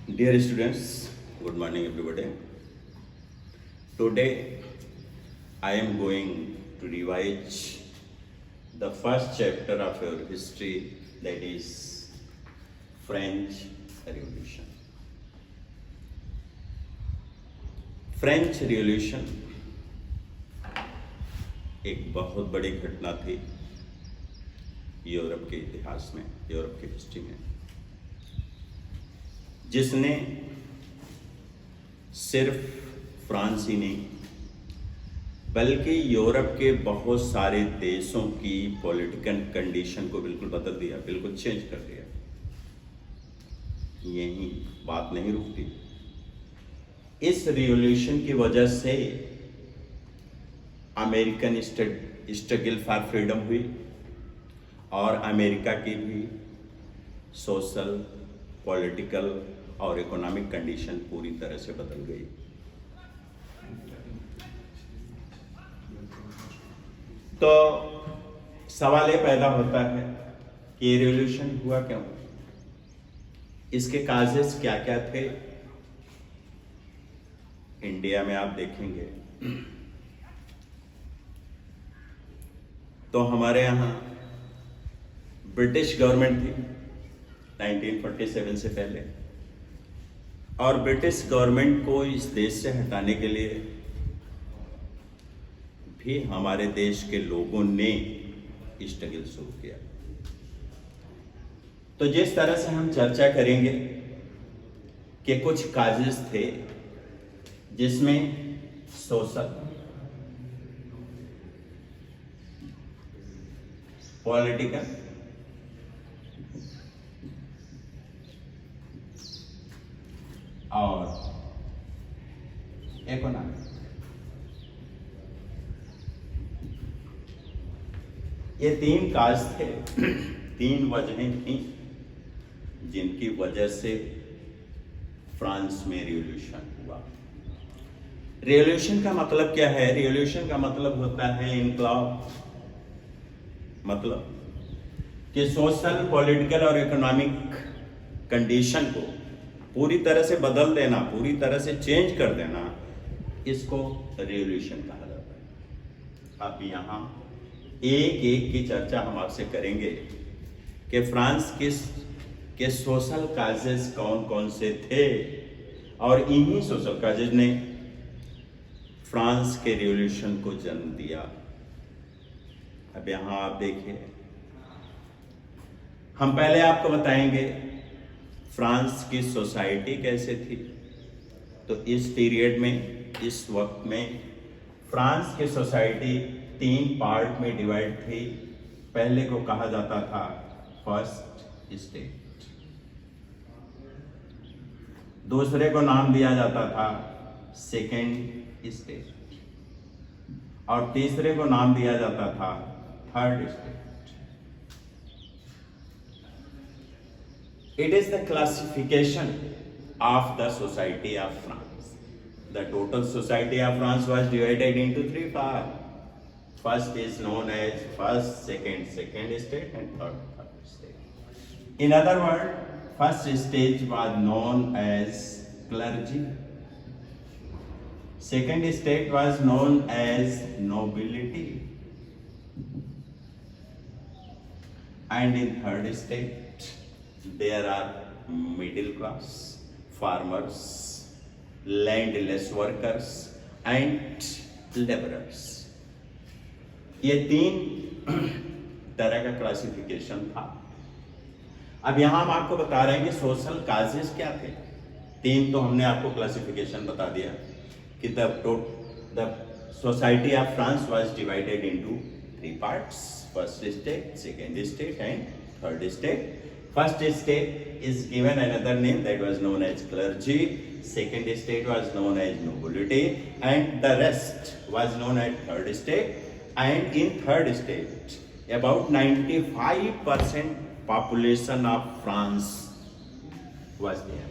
Dear students, good morning everybody. Today I am going to revise the first chapter of your history, that is French Revolution. French revolution एक बहुत बड़ी घटना थी Europe के इतिहास में, यूरोप की हिस्ट्री में, जिसने सिर्फ फ्रांस ही नहीं बल्कि यूरोप के बहुत सारे देशों की पॉलिटिकल कंडीशन को बिल्कुल बदल दिया, बिल्कुल चेंज कर दिया। यही बात नहीं रुकती। इस रिवॉल्यूशन की वजह से अमेरिकन स्ट्रगल फॉर फ्रीडम हुई और अमेरिका की भी सोशल, पॉलिटिकल और इकोनॉमिक कंडीशन पूरी तरह से बदल गई। तो सवाल ये पैदा होता है कि ये रिवॉल्यूशन हुआ क्यों, इसके काजेस क्या क्या थे। इंडिया में आप देखेंगे तो हमारे यहाँ ब्रिटिश गवर्नमेंट थी 1947 से पहले, और ब्रिटिश गवर्नमेंट को इस देश से हटाने के लिए भी हमारे देश के लोगों ने स्ट्रगल शुरू किया। तो जिस तरह से हम चर्चा करेंगे कि कुछ काजेस थे जिसमें सोशल, पॉलिटिकल और इकोनॉमिक, ये तीन काज थे, तीन वजहें थी जिनकी वजह से फ्रांस में रिवॉल्यूशन हुआ। रिवॉल्यूशन का मतलब क्या है? रिवॉल्यूशन का मतलब होता है इनकलाब, मतलब कि सोशल, पॉलिटिकल और इकोनॉमिक कंडीशन को पूरी तरह से बदल देना, पूरी तरह से चेंज कर देना, इसको रिवॉल्यूशन कहा जाता है। अब यहाँ एक एक की चर्चा हम आपसे करेंगे कि फ्रांस के सोशल काजेस कौन कौन से थे और इन्हीं सोशल काजेस ने फ्रांस के रिवॉल्यूशन को जन्म दिया। अब यहाँ आप देखिए, हम पहले आपको बताएंगे फ्रांस की सोसाइटी कैसे थी। तो इस पीरियड में, इस वक्त में फ्रांस की सोसाइटी तीन पार्ट में डिवाइड थी। पहले को कहा जाता था फर्स्ट स्टेट, दूसरे को नाम दिया जाता था सेकेंड स्टेट और तीसरे को नाम दिया जाता था third state. It is the classification of the society of France. The total society of France was divided into three parts. First is known as first, second state, and third state. In other words, first stage was known as clergy. Second state was known as nobility. And in third state, there are middle class, farmers, landless workers and laborers. ये तीन तरह का classification था। अब यहाँ हम आपको बता रहे हैं कि सोशल काजेस क्या थे। तीन तो हमने आपको क्लासिफिकेशन बता दिया कि the society of France was divided into three parts, first state, second state and third state. First state is given another name, that was known as clergy. Second state was known as nobility, and the rest was known as third state. And in third state, about 95% population of France was there.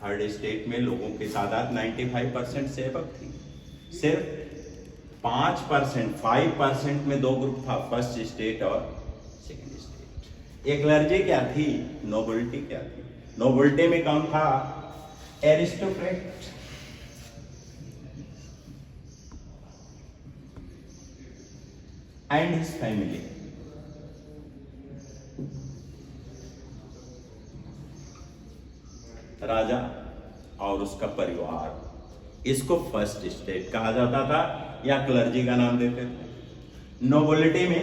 Third state में लोगों की तादाद 95% से above थी। सिर्फ 5%, 5% में दो group था, फर्स्ट स्टेट और सेकेंड स्टेट। एक क्लर्जी क्या थी, नोबिलिटी क्या थी। नोबिलिटी में कौन था? एरिस्टोक्रेट। And his family. राजा और उसका परिवार, इसको फर्स्ट स्टेट कहा जाता था या क्लर्जी का नाम देते थे। नोबिलिटी में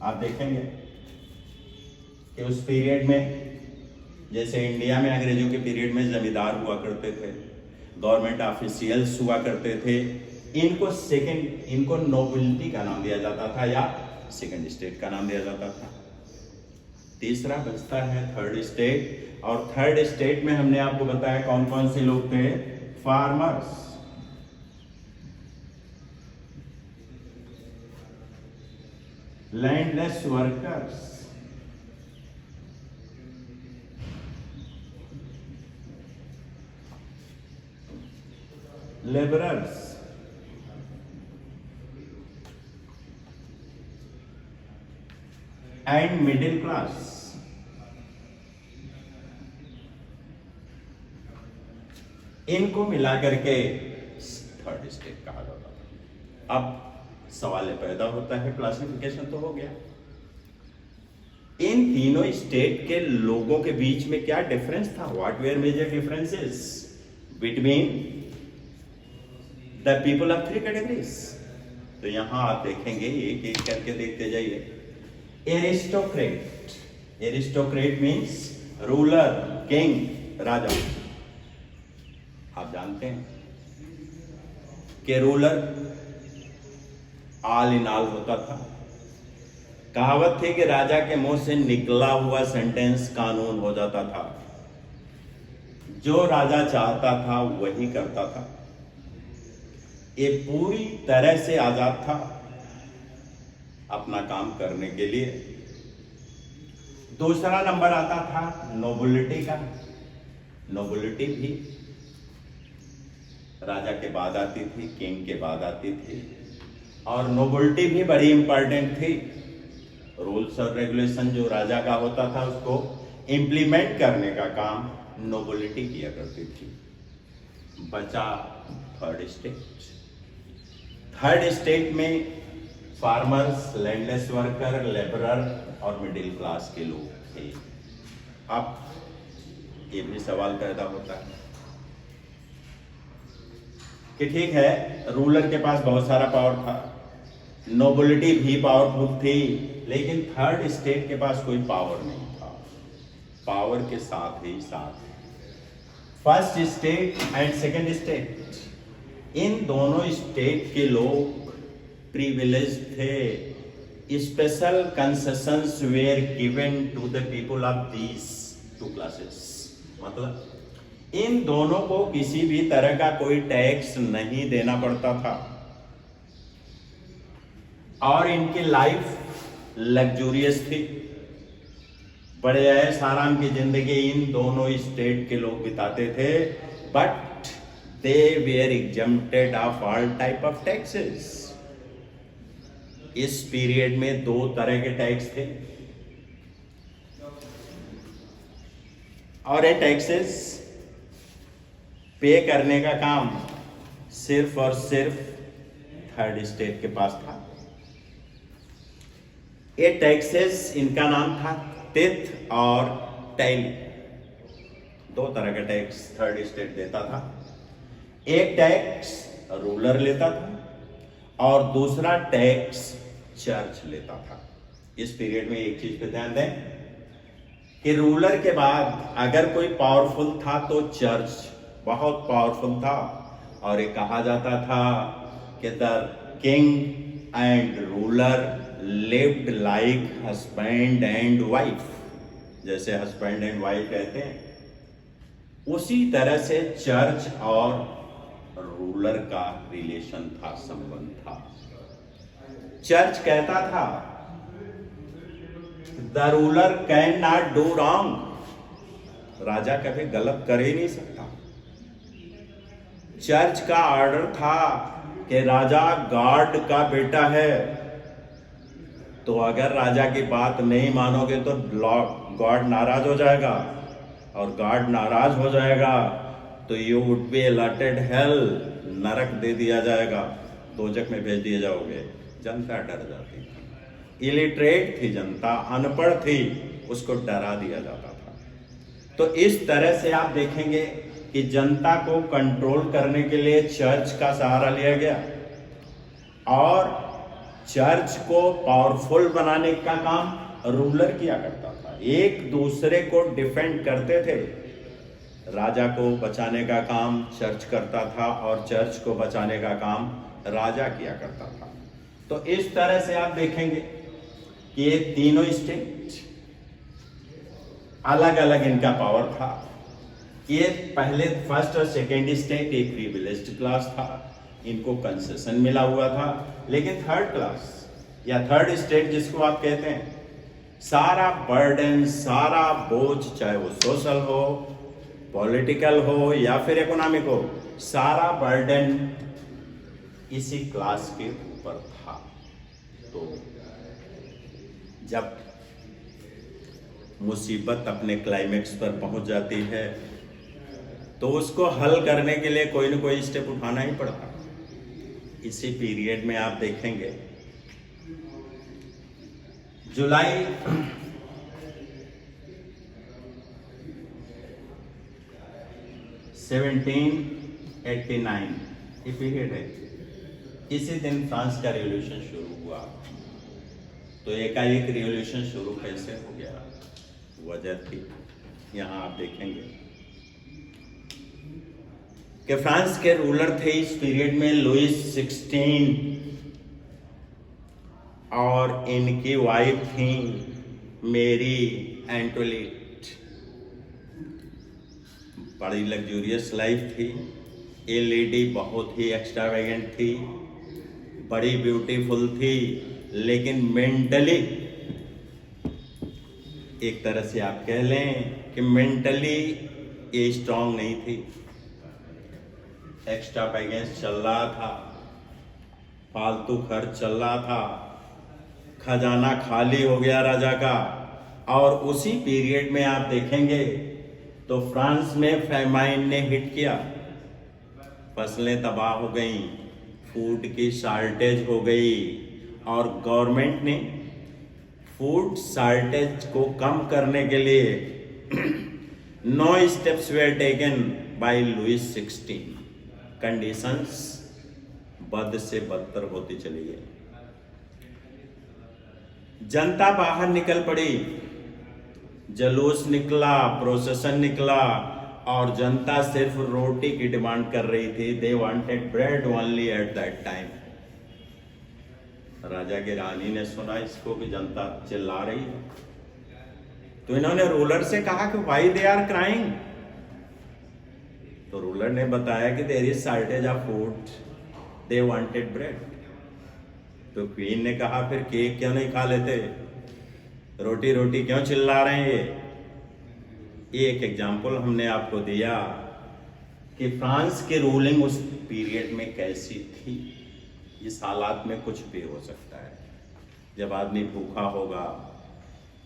आप देखेंगे कि उस पीरियड में, जैसे इंडिया में अंग्रेजों के पीरियड में जमींदार हुआ करते थे, गवर्नमेंट ऑफिशियल्स हुआ करते थे, इनको नोबिलिटी का नाम दिया जाता था या सेकंड स्टेट का नाम दिया जाता था। तीसरा बचता है थर्ड स्टेट, और थर्ड स्टेट में हमने आपको बताया कौन कौन से लोग थे। Farmers, landless workers, labourers, and middle class. इनको मिलाकर के थर्ड स्टेट कहा जाता था। अब सवाल पैदा होता है, क्लासिफिकेशन तो हो गया, इन तीनों स्टेट के लोगों के बीच में क्या डिफरेंस था? What were major differences between the people of three categories? तो यहां आप देखेंगे, एक एक करके देखते जाइए। Aristocrat, aristocrat means ruler, king, राजा। आप जानते हैं कि रूलर ऑल इन ऑल होता था। कहावत थी कि राजा के मुंह से निकला हुआ सेंटेंस कानून हो जाता था। जो राजा चाहता था वही करता था। ये पूरी तरह से आजाद था अपना काम करने के लिए। दूसरा नंबर आता था नोबिलिटी का। नोबिलिटी भी राजा के बाद आती थी, किंग के बाद आती थी, और नोबिलिटी भी बड़ी इंपॉर्टेंट थी। रूल्स और रेगुलेशन जो राजा का होता था उसको इंप्लीमेंट करने का काम नोबिलिटी किया करती थी। बचा थर्ड स्टेट। थर्ड स्टेट में फार्मर्स, लैंडलेस वर्कर, लेबरर और मिडिल क्लास के लोग थे। अब ये भी सवाल पैदा होता है कि ठीक है, रूलर के पास बहुत सारा पावर था, नोबिलिटी भी पावरफुल थी, लेकिन थर्ड स्टेट के पास कोई पावर नहीं था। पावर के साथ ही साथ first state and second state, इन दोनों स्टेट के लोग प्रिविलेज थे। Special concessions were given to the people of these two classes. मतलब इन दोनों को किसी भी तरह का कोई टैक्स नहीं देना पड़ता था, और इनकी लाइफ लग्जूरियस थी। बड़े ऐश आराम की जिंदगी इन दोनों स्टेट के लोग बिताते थे, but they were exempted of all type of taxes. इस पीरियड में दो तरह के टैक्स थे, और ये टैक्सेस पे करने का काम सिर्फ और सिर्फ थर्ड स्टेट के पास था। ये टैक्सेस, इनका नाम था टेथ और टैली। दो तरह का टैक्स थर्ड स्टेट देता था। एक टैक्स रूलर लेता था और दूसरा टैक्स चर्च लेता था। इस पीरियड में एक चीज पे ध्यान दें कि रूलर के बाद अगर कोई पावरफुल था तो चर्च बहुत पावरफुल था, और ये कहा जाता था कि the king and ruler lived like husband and wife. जैसे हस्बैंड एंड वाइफ कहते हैं, उसी तरह से चर्च और रूलर का रिलेशन था, संबंध था। चर्च कहता था the ruler can not do wrong, राजा कभी गलत कर ही नहीं सकता। चर्च का ऑर्डर था कि राजा गॉड का बेटा है, तो अगर राजा की बात नहीं मानोगे तो गॉड नाराज हो जाएगा। और गॉड नाराज हो जाएगा तो you would be allotted hello, नरक दे दिया जाएगा, दोजक में भेज दिए जाओगे। जनता डर जाती थी, इलिटरेट थी जनता, अनपढ़ थी, उसको डरा दिया जाता था। तो इस तरह से आप देखेंगे कि जनता को कंट्रोल करने के लिए चर्च का सहारा लिया गया और चर्च को पावरफुल बनाने का काम रूलर किया करता था। एक दूसरे को डिफेंड करते थे। राजा को बचाने का काम चर्च करता था और चर्च को बचाने का काम राजा किया करता था। तो इस तरह से आप देखेंगे कि ये तीनों स्टेट अलग अलग इनका पावर था। ये पहले फर्स्ट और सेकेंड स्टेट एक प्रिविलेज्ड क्लास था, इनको कंसेशन मिला हुआ था। लेकिन थर्ड क्लास या थर्ड स्टेट जिसको आप कहते हैं, सारा बर्डन, सारा बोझ, चाहे वो सोशल हो, पॉलिटिकल हो या फिर इकोनॉमिक हो, सारा बर्डन इसी क्लास के ऊपर था। तो जब मुसीबत अपने क्लाइमेक्स पर पहुंच जाती है तो उसको हल करने के लिए कोई ना कोई स्टेप उठाना ही पड़ता। इसी पीरियड में आप देखेंगे जुलाई 1789 ये पीरियड है। इसी दिन फ्रांस का रिवॉल्यूशन शुरू हुआ। तो एकाएक रिवॉल्यूशन शुरू कैसे हो गया, वजह थी, यहाँ आप देखेंगे कि फ्रांस के रूलर थे इस पीरियड में लुइस 16 और इनकी वाइफ थी मेरी एंटोलिट। बड़ी लग्जूरियस लाइफ थी। ये लेडी बहुत ही एक्स्ट्रावेगेंट थी, बड़ी ब्यूटीफुल थी, लेकिन मेंटली एक तरह से आप कह लें कि मेंटली ये स्ट्रांग नहीं थी। एक्स्ट्रा पैगेंस चल रहा था, फालतू खर्च चल रहा था, खजाना खाली हो गया राजा का। और उसी पीरियड में आप देखेंगे तो फ्रांस में फैमाइन ने हिट किया, फसलें तबाह हो गई, फूड की शॉर्टेज हो गई और गवर्नमेंट ने फूड शॉर्टेज को कम करने के लिए 9 steps were taken by Louis 16। Conditions बद से बदतर होती चली गई। जनता बाहर निकल पड़ी, जलूस निकला, प्रोसेशन निकला और जनता सिर्फ रोटी की डिमांड कर रही थी। They wanted bread only at that time. राजा की रानी ने सुना इसको कि जनता चिल्ला रही है, तो इन्होंने रूलर से कहा कि व्हाई दे आर क्राइंग। तो रूलर ने बताया कि there is shortage of food, they wanted bread. तो क्वीन ने कहा फिर केक क्यों नहीं खा लेते, रोटी रोटी क्यों चिल्ला रहे हैं। ये एक एग्जाम्पल हमने आपको दिया कि फ्रांस की रूलिंग उस पीरियड में कैसी थी। इस हालात में कुछ भी हो सकता है। जब आदमी भूखा होगा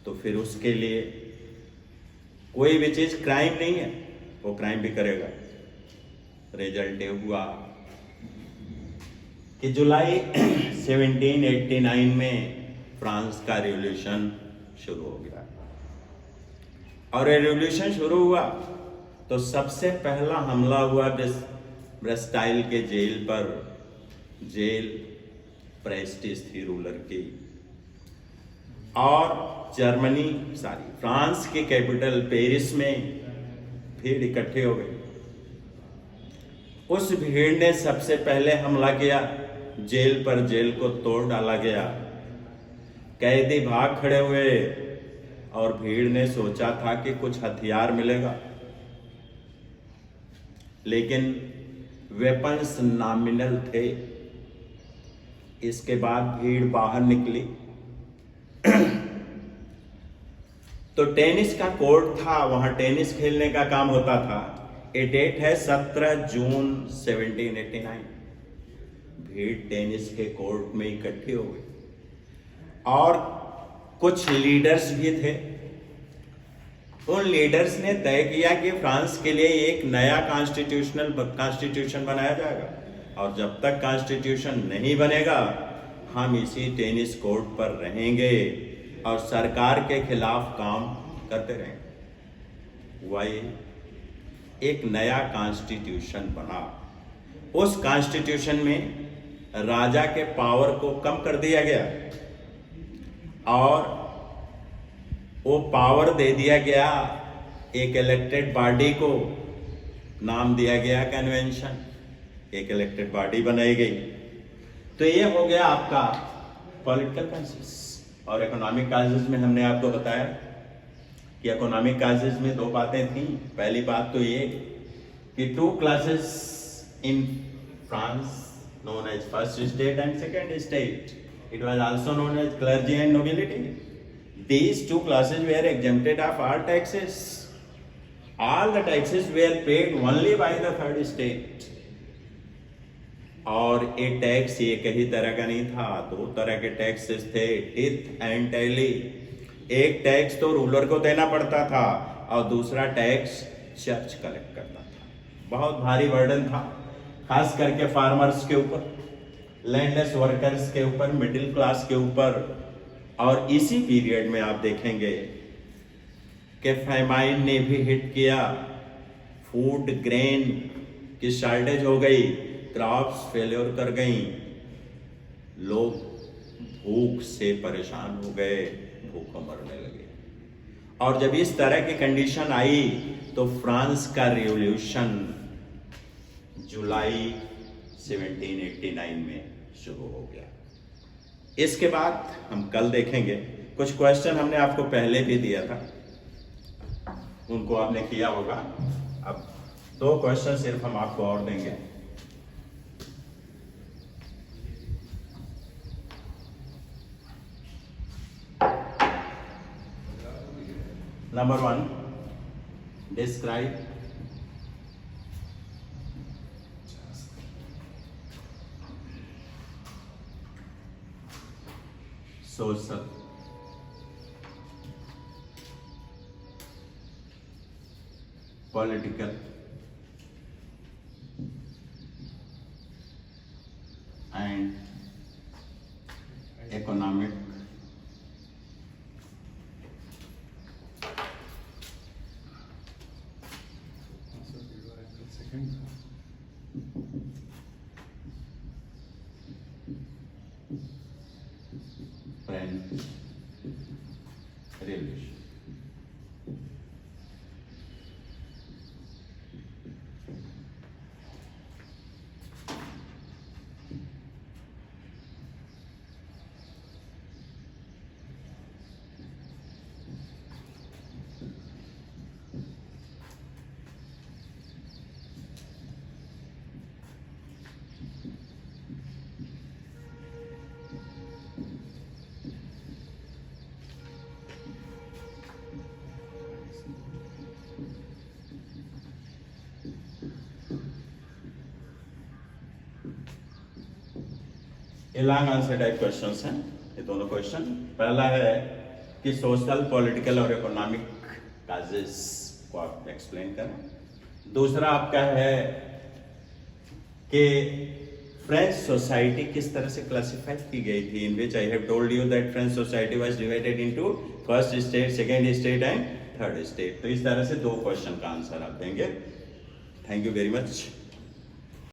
तो फिर उसके लिए कोई भी चीज क्राइम नहीं है, वो क्राइम भी करेगा। रिजल्ट ये हुआ कि जुलाई 1789 में फ्रांस का रिवॉल्यूशन शुरू हो गया। और ये रिवॉल्यूशन शुरू हुआ तो सबसे पहला हमला हुआ ब्रेस्टाइल के जेल पर। जेल प्रेस्टिज थी रूलर की, और फ्रांस के कैपिटल पेरिस में भीड़ इकट्ठे हो गई। उस भीड़ ने सबसे पहले हमला किया, जेल पर जेल को तोड़ डाला गया, कैदी भाग खड़े हुए और भीड़ ने सोचा था कि कुछ हथियार मिलेगा, लेकिन वेपन्स नॉमिनल थे। इसके बाद भीड़ बाहर निकली तो टेनिस का कोर्ट था, वहां टेनिस खेलने का काम होता था। ये डेट है 17 जून 1789। भीड़ टेनिस के कोर्ट में इकट्ठी हो गई और कुछ लीडर्स भी थे। उन लीडर्स ने तय किया कि फ्रांस के लिए एक नया कॉन्स्टिट्यूशन बनाया जाएगा और जब तक कॉन्स्टिट्यूशन नहीं बनेगा हम इसी टेनिस कोर्ट पर रहेंगे और सरकार के खिलाफ काम करते रहेंगे। वही एक नया कॉन्स्टिट्यूशन बना। उस कॉन्स्टिट्यूशन में राजा के पावर को कम कर दिया गया और वो पावर दे दिया गया एक इलेक्टेड बॉडी को, नाम दिया गया कन्वेंशन, एक इलेक्टेड बॉडी बनाई गई। तो ये हो गया आपका पॉलिटिकल काजेस। और इकोनॉमिक काजेस में हमने आपको बताया कि इकोनॉमिक काजेस में दो बातें थी। पहली बात तो ये कि two classes in France known as first state and second state. It was also known as clergy and nobility. These two classes were exempted of all taxes. All the taxes were paid only by the third state. और ये tax एक ही तरह का नहीं था, दो तरह के टैक्सेस थे, टिथ एंड टैली। एक टैक्स तो रूलर को देना पड़ता था और दूसरा टैक्स चर्च कलेक्ट करता था। बहुत भारी बर्डन था, खास करके फार्मर्स के ऊपर, लैंडलेस वर्कर्स के ऊपर, मिडिल क्लास के ऊपर। और इसी पीरियड में आप देखेंगे कि फैमाइन ने भी हिट किया, फूड ग्रेन की शॉर्टेज हो गई, क्रॉप्स फेल्योर कर गई, लोग भूख से परेशान हो गए, भूखों मरने लगे। और जब इस तरह की कंडीशन आई तो फ्रांस का रिवॉल्यूशन जुलाई 1789 में शुरू हो गया। इसके बाद हम कल देखेंगे, कुछ क्वेश्चन हमने आपको पहले भी दिया था, उनको आपने किया होगा। अब दो क्वेश्चन सिर्फ हम आपको और देंगे। Number 1, describe social, political and economic French Revolution. ये लॉन्ग आंसर टाइप क्वेश्चंस हैं ये दोनों क्वेश्चन। पहला है कि सोशल, पॉलिटिकल और इकोनॉमिक काजेस को आप एक्सप्लेन करें। दूसरा आपका है कि फ्रेंच सोसाइटी किस तरह से क्लासिफाई की गई थी, in which I have told you that French society was divided into first state, second state and third state. तो इस तरह से दो क्वेश्चन का आंसर आप देंगे। Thank you very much.